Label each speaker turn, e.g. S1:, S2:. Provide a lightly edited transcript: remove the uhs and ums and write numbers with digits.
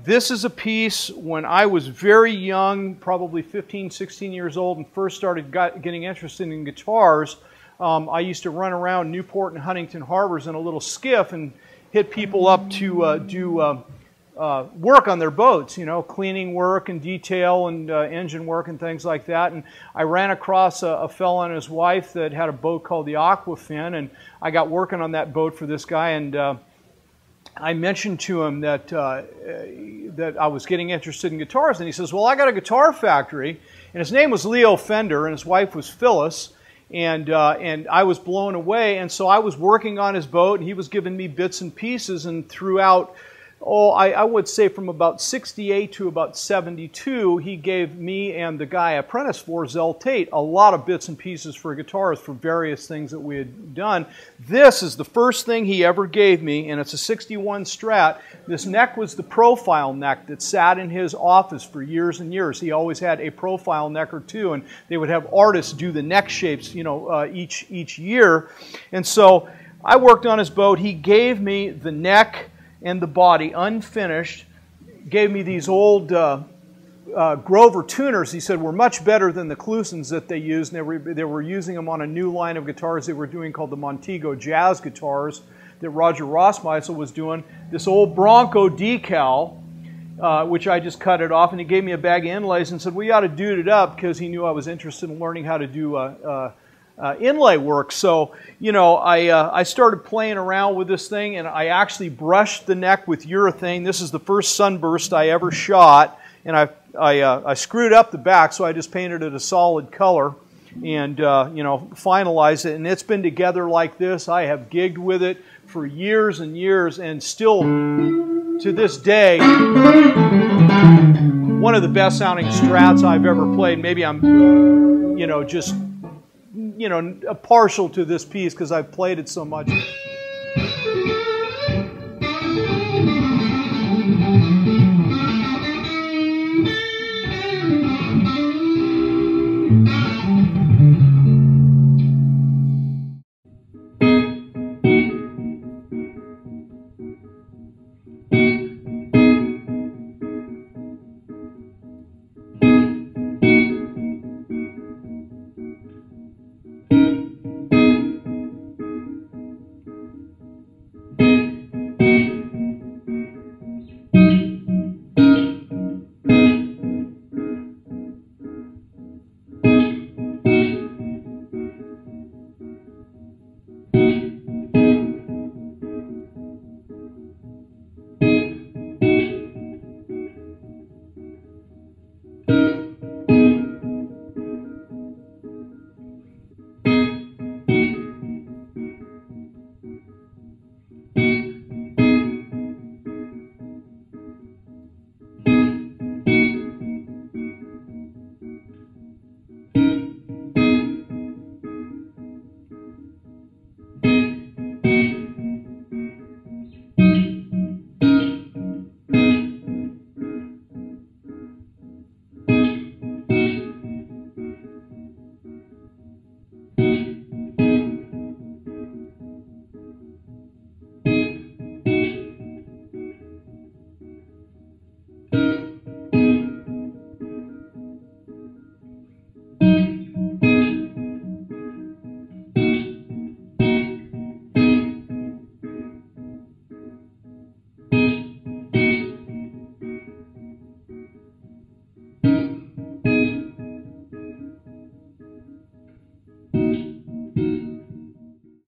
S1: This is a piece when I was very young, probably 15, 16 years old, and first started getting interested in guitars. I used to run around Newport and Huntington Harbors in a little skiff and hit people up to do work on their boats, you know, cleaning work and detail and engine work and things like that. And I ran across a fellow and his wife that had a boat called the Aquafin, and I got working on that boat for this guy, and I mentioned to him that that I was getting interested in guitars, and he says, well, I got a guitar factory, and his name was Leo Fender, and his wife was Phyllis, and I was blown away, and so I was working on his boat, and he was giving me bits and pieces, and throughout, I would say from about 68 to about 72, he gave me and the guy I apprenticed for, Zell Tate, a lot of bits and pieces for guitars for various things that we had done. This is the first thing he ever gave me, and it's a 61 Strat. This neck was the profile neck that sat in his office for years and years. He always had a profile neck or two, and they would have artists do the neck shapes, you know, each year. And so I worked on his boat. He gave me the neck and the body unfinished, gave me these old Grover tuners. He said were much better than the Klusons that they used, and they were using them on a new line of guitars they were doing called the Montego Jazz guitars that Roger Rossmeisel was doing. This old Bronco decal, which I just cut it off, and he gave me a bag of inlays and said, we ought to dude it up, because he knew I was interested in learning how to do inlay work. So, you know, I started playing around with this thing, and I actually brushed the neck with urethane. This is the first sunburst I ever shot, and I screwed up the back, so I just painted it a solid color and, you know, finalized it. And it's been together like this. I have gigged with it for years and years, and still to this day, one of the best sounding Strats I've ever played. Maybe I'm, you know, just, you know, partial to this piece because I've played it so much.